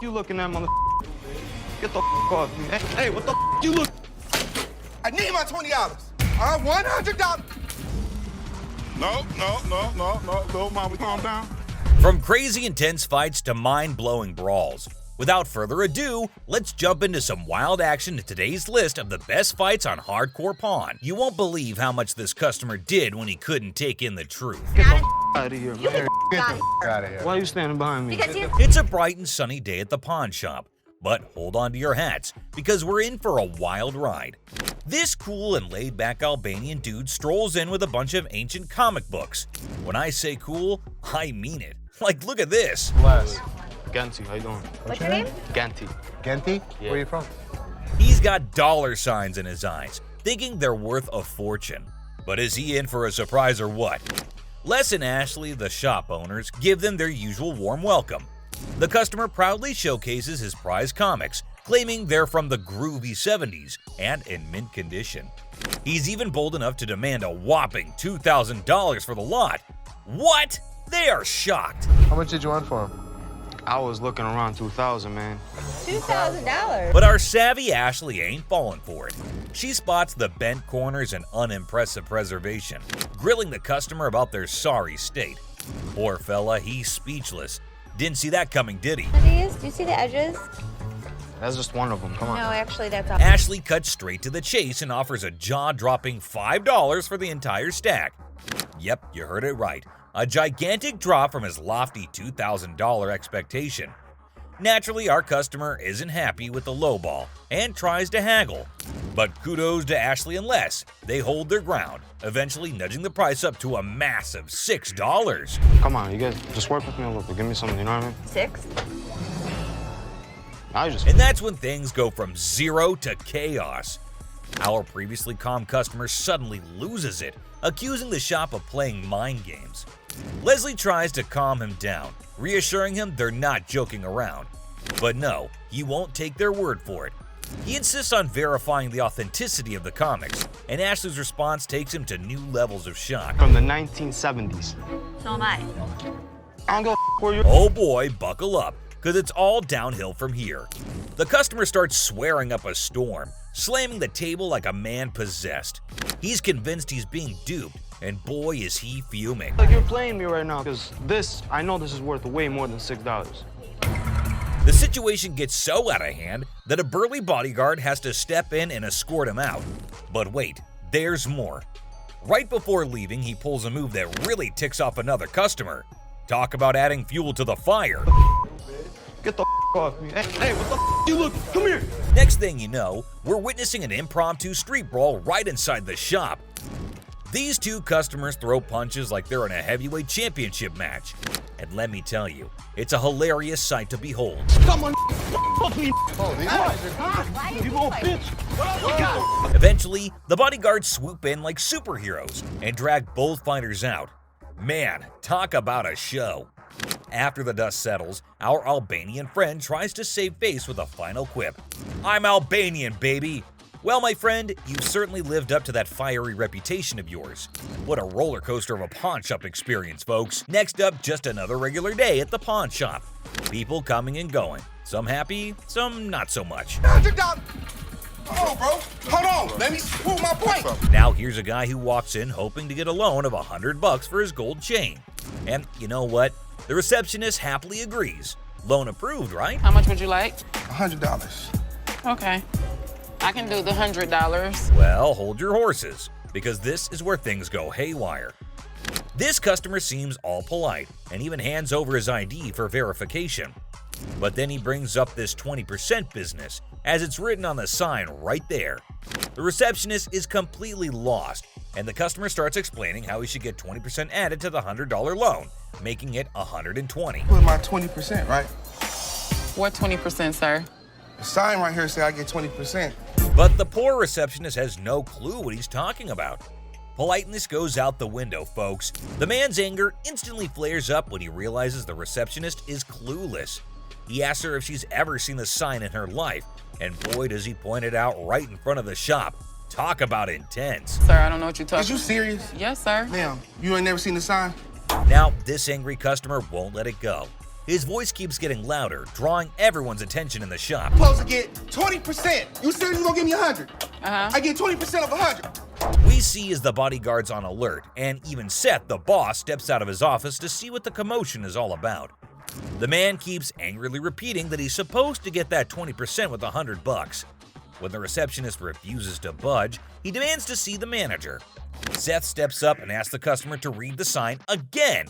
you looking at, mother? Get the off me. Hey, what the you look? I need my $20. $100. No, mama, calm down. From crazy intense fights to mind-blowing brawls. Without further ado, let's jump into some wild action in today's list of the best fights on Hardcore Pawn. You won't believe how much this customer did when he couldn't take in the truth. Get the out of here, man. Get the out of here. Why are you standing behind me? It's a bright and sunny day at the pawn shop, but hold on to your hats because we're in for a wild ride. This cool and laid-back Albanian dude strolls in with a bunch of ancient comic books. When I say cool, I mean it. Like, look at this. Bless. Ganti, how you doing? What's your name? Ganti. Genti? Yeah. Where you from? He's got dollar signs in his eyes, thinking they're worth a fortune. But is he in for a surprise or what? Les and Ashley, the shop owners, give them their usual warm welcome. The customer proudly showcases his prized comics, claiming they're from the groovy 70s and in mint condition. He's even bold enough to demand a whopping $2,000 for the lot. What? They are shocked. How much did you want for him? I was looking around 2,000, man. $2,000. But our savvy Ashley ain't falling for it. She spots the bent corners and unimpressive preservation, grilling the customer about their sorry state. Poor fella, he's speechless. Didn't see that coming, did he? These, do you see the edges? That's just one of them. Come on. No, actually, that's all. Ashley cuts straight to the chase and offers a jaw-dropping $5 for the entire stack. Yep, you heard it right. A gigantic drop from his lofty $2,000 expectation. Naturally, our customer isn't happy with the lowball and tries to haggle. But kudos to Ashley and Les. They hold their ground, eventually nudging the price up to a massive $6. Come on, you guys just work with me a little bit. Give me something, you know what I mean? 6? I just. And that's when things go from zero to chaos. Our previously calm customer suddenly loses it, accusing the shop of playing mind games. Leslie tries to calm him down, reassuring him they're not joking around. But no, he won't take their word for it. He insists on verifying the authenticity of the comics, and Ashley's response takes him to new levels of shock. From the 1970s. So am I. I don't give a where you. Oh boy, buckle up, because it's all downhill from here. The customer starts swearing up a storm, slamming the table like a man possessed. He's convinced he's being duped, and boy is he fuming. Like you're playing me right now, because I know this is worth way more than $6. The situation gets so out of hand that a burly bodyguard has to step in and escort him out. But wait, there's more. Right before leaving, he pulls a move that really ticks off another customer. Talk about adding fuel to the fire. Get the off me. Hey, what the you look? Come here. Next thing you know, we're witnessing an impromptu street brawl right inside the shop. These two customers throw punches like they're in a heavyweight championship match. And let me tell you, it's a hilarious sight to behold. Come on. Fuck me. You little bitch. Eventually, the bodyguards swoop in like superheroes and drag both fighters out. Man, talk about a show. After the dust settles, our Albanian friend tries to save face with a final quip. I'm Albanian, baby! Well, my friend, you've certainly lived up to that fiery reputation of yours. What a roller coaster of a pawn shop experience, folks. Next up, just another regular day at the pawn shop. People coming and going. Some happy, some not so much. $100. Hold on, bro. Hold on. Let me prove my point. Now here's a guy who walks in hoping to get a loan of $100 for his gold chain. And you know what? The receptionist happily agrees. Loan approved, right? How much would you like? $100. Okay. I can do the $100. Well, hold your horses, because this is where things go haywire. This customer seems all polite and even hands over his ID for verification. But then he brings up this 20% business, as it's written on the sign right there. The receptionist is completely lost, and the customer starts explaining how he should get 20% added to the $100 loan, making it $120. Put my 20%, right? What 20%, sir? The sign right here say I get 20%. But the poor receptionist has no clue what he's talking about. Politeness goes out the window, folks. The man's anger instantly flares up when he realizes the receptionist is clueless. He asks her if she's ever seen the sign in her life, and boy does he point it out right in front of the shop. Talk about intense. Sir, I don't know what you're talking Is you serious? Yes, sir. Ma'am, you ain't never seen the sign? Now, this angry customer won't let it go. His voice keeps getting louder, drawing everyone's attention in the shop. Supposed to get 20%. You said you gonna give me 100. I get 20% of 100. We see as the bodyguard's on alert, and even Seth, the boss, steps out of his office to see what the commotion is all about. The man keeps angrily repeating that he's supposed to get that 20% with $100. When the receptionist refuses to budge, he demands to see the manager. Seth steps up and asks the customer to read the sign again.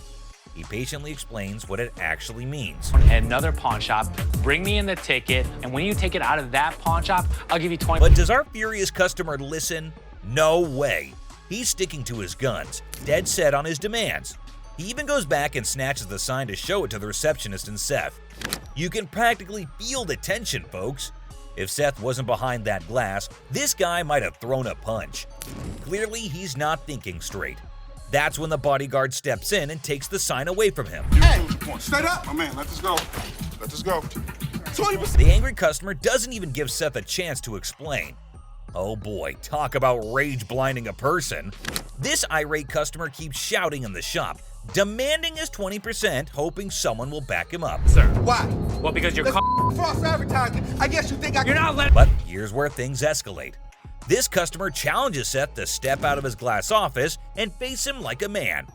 He patiently explains what it actually means. At another pawn shop, bring me in the ticket, and when you take it out of that pawn shop, I'll give you 20. But does our furious customer listen? No way. He's sticking to his guns, dead set on his demands. He even goes back and snatches the sign to show it to the receptionist and Seth. You can practically feel the tension, folks. If Seth wasn't behind that glass, this guy might have thrown a punch. Clearly, he's not thinking straight. That's when the bodyguard steps in and takes the sign away from him. Hey, straight up. My man, let this go. Let this go. 20%. The angry customer doesn't even give Seth a chance to explain. Oh boy, talk about rage blinding a person. This irate customer keeps shouting in the shop, demanding his 20%, hoping someone will back him up. Sir. Why? Well, because you're That's false advertising. I guess you think I You're not letting. But here's where things escalate. This customer challenges Seth to step out of his glass office and face him like a man.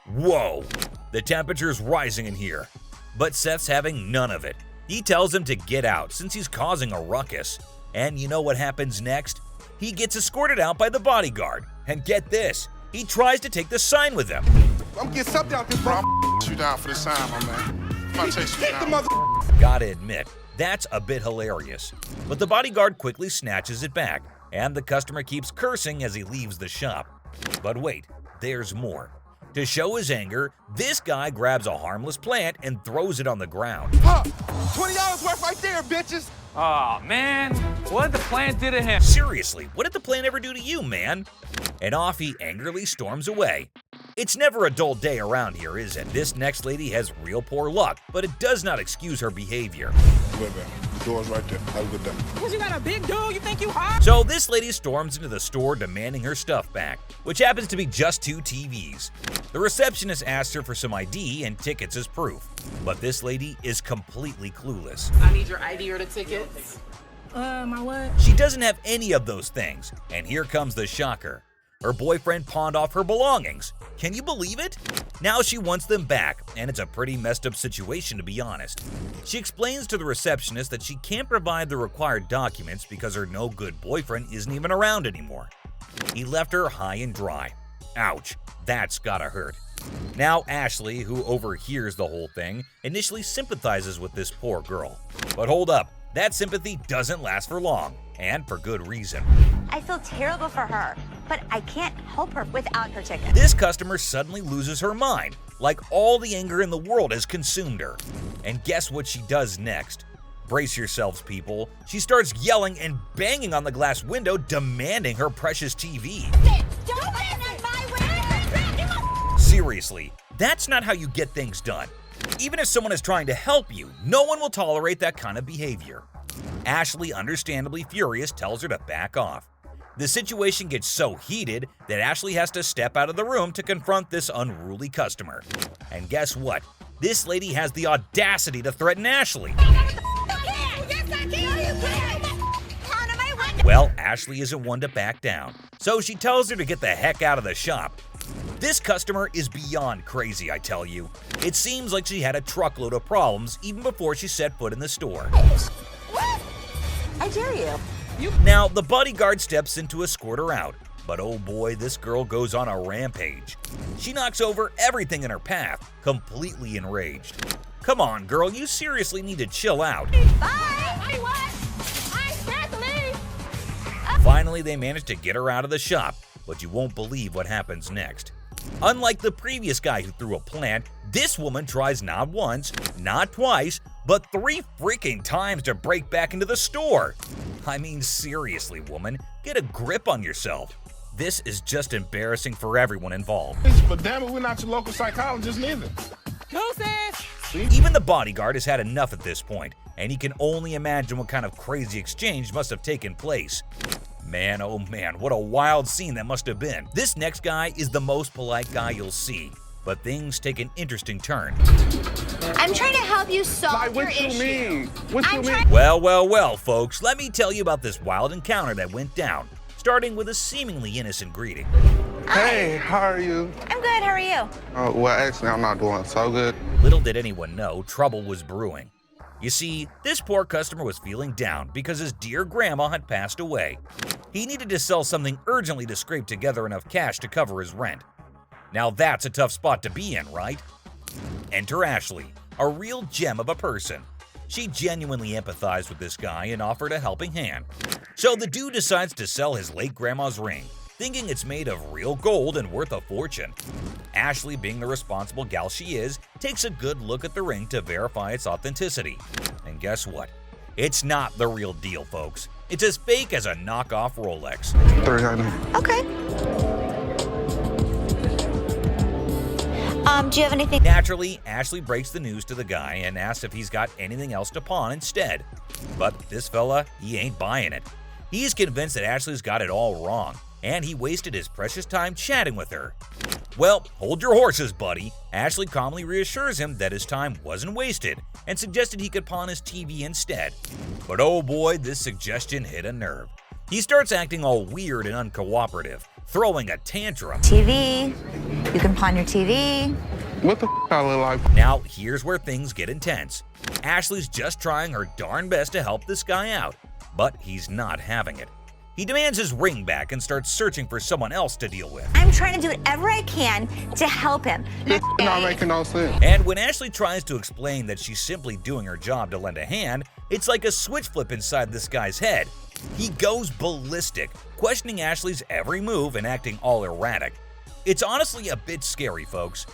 Whoa, the temperature's rising in here. But Seth's having none of it. He tells him to get out since he's causing a ruckus. And you know what happens next? He gets escorted out by the bodyguard. And get this, he tries to take the sign with him. I'm getting something out this bro. I'm you down for this sign, my man. I'm gonna chase you Hit the down. mother. Gotta admit, that's a bit hilarious. But the bodyguard quickly snatches it back, and the customer keeps cursing as he leaves the shop. But wait, there's more. To show his anger, this guy grabs a harmless plant and throws it on the ground. Huh. $20 worth right there, bitches. Oh, man. What did the plant do to him? Seriously, what did the plant ever do to you, man? And off he angrily storms away. It's never a dull day around here, is it? This next lady has real poor luck, but it does not excuse her behavior. Wait, man. The door's right there. Have a good day. Because you got a big dude, you think you hot? So this lady storms into the store demanding her stuff back, which happens to be just 2 TVs. The receptionist asks her for some ID and tickets as proof, but this lady is completely clueless. I need your ID or the tickets. My what? She doesn't have any of those things, and here comes the shocker. Her boyfriend pawned off her belongings. Can you believe it? Now she wants them back, and it's a pretty messed up situation to be honest. She explains to the receptionist that she can't provide the required documents because her no-good boyfriend isn't even around anymore. He left her high and dry. Ouch, that's gotta hurt. Now Ashley, who overhears the whole thing, initially sympathizes with this poor girl. But hold up, that sympathy doesn't last for long, and for good reason. I feel terrible for her, but I can't help her without her ticket. This customer suddenly loses her mind, like all the anger in the world has consumed her. And guess what she does next? Brace yourselves, people. She starts yelling and banging on the glass window, demanding her precious TV. Don't in my way! Seriously, that's not how you get things done. Even if someone is trying to help you, no one will tolerate that kind of behavior. Ashley, understandably furious, tells her to back off. The situation gets so heated that Ashley has to step out of the room to confront this unruly customer. And guess what? This lady has the audacity to threaten Ashley. Well, Ashley isn't one to back down, so she tells her to get the heck out of the shop. This customer is beyond crazy, I tell you. It seems like she had a truckload of problems even before she set foot in the store. What? I dare you. Now, the bodyguard steps in to escort her out, but oh boy, this girl goes on a rampage. She knocks over everything in her path, completely enraged. Come on, girl, you seriously need to chill out. Bye! What? I can't leave! Finally, they manage to get her out of the shop, but you won't believe what happens next. Unlike the previous guy who threw a plant, this woman tries not once, not twice, but 3 freaking times to break back into the store. I mean, seriously, woman, get a grip on yourself. This is just embarrassing for everyone involved. But damn it, we're not your local psychologist neither. Even the bodyguard has had enough at this point, and he can only imagine what kind of crazy exchange must have taken place. Man, oh man, what a wild scene that must have been. This next guy is the most polite guy you'll see. But things take an interesting turn. I'm trying to help you solve Like, your what you issue. mean? What you I'm mean? trying. Well, folks, let me tell you about this wild encounter that went down, starting with a seemingly innocent greeting. Hey, how are you? I'm good. How are you? Well, actually, I'm not doing so good. Little did anyone know trouble was brewing. You see, this poor customer was feeling down because his dear grandma had passed away. He needed to sell something urgently to scrape together enough cash to cover his rent. Now that's a tough spot to be in, right? Enter Ashley, a real gem of a person. She genuinely empathized with this guy and offered a helping hand. So the dude decides to sell his late grandma's ring, thinking it's made of real gold and worth a fortune. Ashley, being the responsible gal she is, takes a good look at the ring to verify its authenticity. And guess what? It's not the real deal, folks. It's as fake as a knockoff Rolex. 300. Okay. Do you have anything? Naturally, Ashley breaks the news to the guy and asks if he's got anything else to pawn instead. But this fella, he ain't buying it. He's convinced that Ashley's got it all wrong, and he wasted his precious time chatting with her. Well, hold your horses, buddy. Ashley calmly reassures him that his time wasn't wasted and suggested he could pawn his TV instead. But oh boy, this suggestion hit a nerve. He starts acting all weird and uncooperative, throwing a tantrum. TV. You can pawn your TV. What the I look like? Now, here's where things get intense. Ashley's just trying her darn best to help this guy out, but he's not having it. He demands his ring back and starts searching for someone else to deal with. I'm trying to do whatever I can to help him. This not making no sense. And when Ashley tries to explain that she's simply doing her job to lend a hand, it's like a switch flip inside this guy's head. He goes ballistic, questioning Ashley's every move and acting all erratic. It's honestly a bit scary, folks.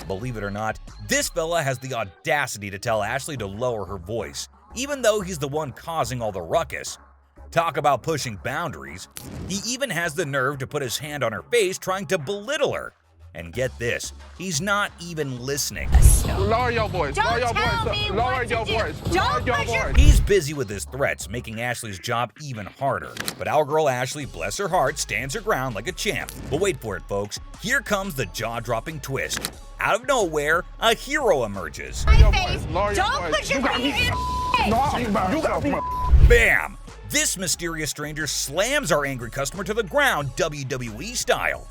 Believe it or not, this fella has the audacity to tell Ashley to lower her voice, even though he's the one causing all the ruckus. Talk about pushing boundaries. He even has the nerve to put his hand on her face trying to belittle her. And get this, he's not even listening. Lower your voice. Don't Lower your tell voice. me Lower what your to do. voice. Don't Lower your push your- voice. He's busy with his threats, making Ashley's job even harder. But our girl Ashley, bless her heart, stands her ground like a champ. But wait for it, folks. Here comes the jaw-dropping twist. Out of nowhere, a hero emerges. Your My face. voice. Lower your Don't voice. put your You got finger me. in No, you got me. Bam! This mysterious stranger slams our angry customer to the ground, WWE style.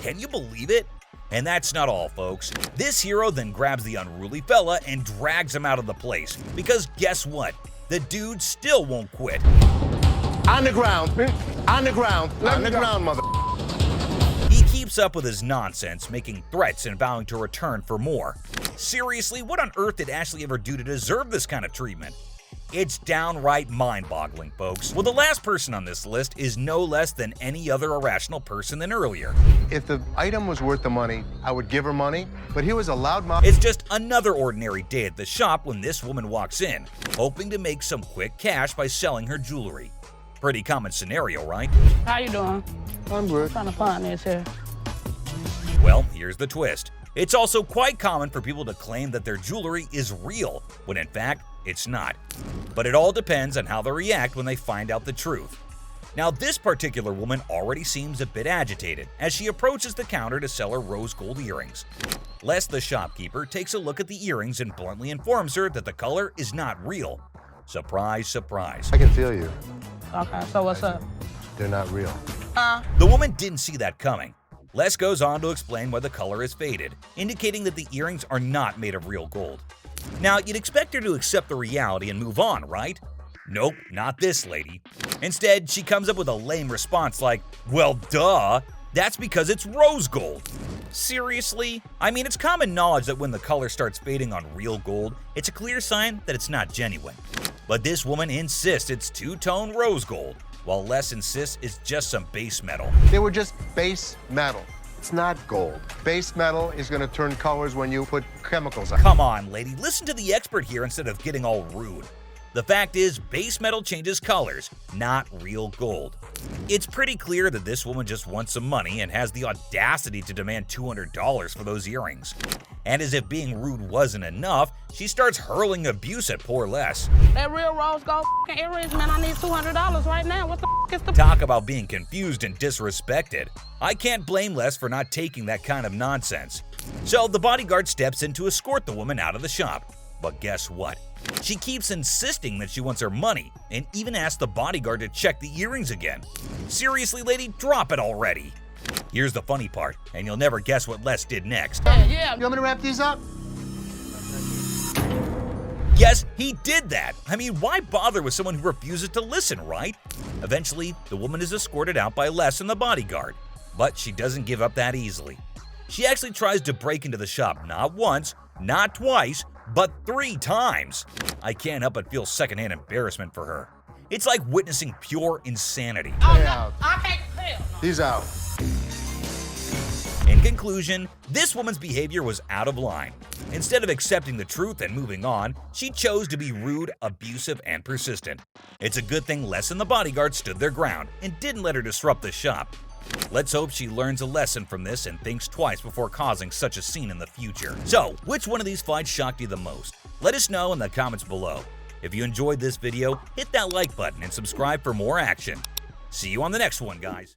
Can you believe it? And that's not all, folks. This hero then grabs the unruly fella and drags him out of the place. Because guess what? The dude still won't quit. On the ground. On the ground. Let On me the go. ground, mother. He keeps up with his nonsense, making threats and vowing to return for more. Seriously, what on earth did Ashley ever do to deserve this kind of treatment? It's downright mind-boggling, folks. Well, the last person on this list is no less than any other irrational person than earlier. If the item was worth the money, I would give her money, but he was a loudmouth. It's just another ordinary day at the shop when this woman walks in, hoping to make some quick cash by selling her jewelry. Pretty common scenario, right? How you doing? I'm good. Trying to find this here. Well, here's the twist. It's also quite common for people to claim that their jewelry is real, when in fact, it's not. But it all depends on how they react when they find out the truth. Now, this particular woman already seems a bit agitated as she approaches the counter to sell her rose gold earrings. Les, the shopkeeper, takes a look at the earrings and bluntly informs her that the color is not real. Surprise, surprise. I can feel you. Okay, so what's up? They're not real. The woman didn't see that coming. Les goes on to explain why the color is faded, indicating that the earrings are not made of real gold. Now, you'd expect her to accept the reality and move on, right? Nope, not this lady. Instead, she comes up with a lame response like, well, duh, that's because it's rose gold. Seriously? I mean, it's common knowledge that when the color starts fading on real gold, it's a clear sign that it's not genuine. But this woman insists it's two-tone rose gold, while Les insists it's just some base metal. They were just base metal. It's not gold. Base metal is going to turn colors when you put chemicals on it. Come on, lady, listen to the expert here instead of getting all rude. The fact is, base metal changes colors, not real gold. It's pretty clear that this woman just wants some money and has the audacity to demand $200 for those earrings. And as if being rude wasn't enough, she starts hurling abuse at poor Les. That real rose gold f***ing earrings, man, I need $200 right now. What the f*** is the... Talk about being confused and disrespected. I can't blame Les for not taking that kind of nonsense. So the bodyguard steps in to escort the woman out of the shop. But guess what? She keeps insisting that she wants her money and even asks the bodyguard to check the earrings again. Seriously, lady, drop it already. Here's the funny part, and you'll never guess what Les did next. Yeah. You want me to wrap these up? Yes, he did that. I mean, why bother with someone who refuses to listen, right? Eventually, the woman is escorted out by Les and the bodyguard. But she doesn't give up that easily. She actually tries to break into the shop not once, not twice, but 3 times. I can't help but feel secondhand embarrassment for her. It's like witnessing pure insanity. I can't tell. He's out. In conclusion, this woman's behavior was out of line. Instead of accepting the truth and moving on, she chose to be rude, abusive, and persistent. It's a good thing Les and the bodyguard stood their ground and didn't let her disrupt the shop. Let's hope she learns a lesson from this and thinks twice before causing such a scene in the future. So, which one of these fights shocked you the most? Let us know in the comments below. If you enjoyed this video, hit that like button and subscribe for more action. See you on the next one, guys.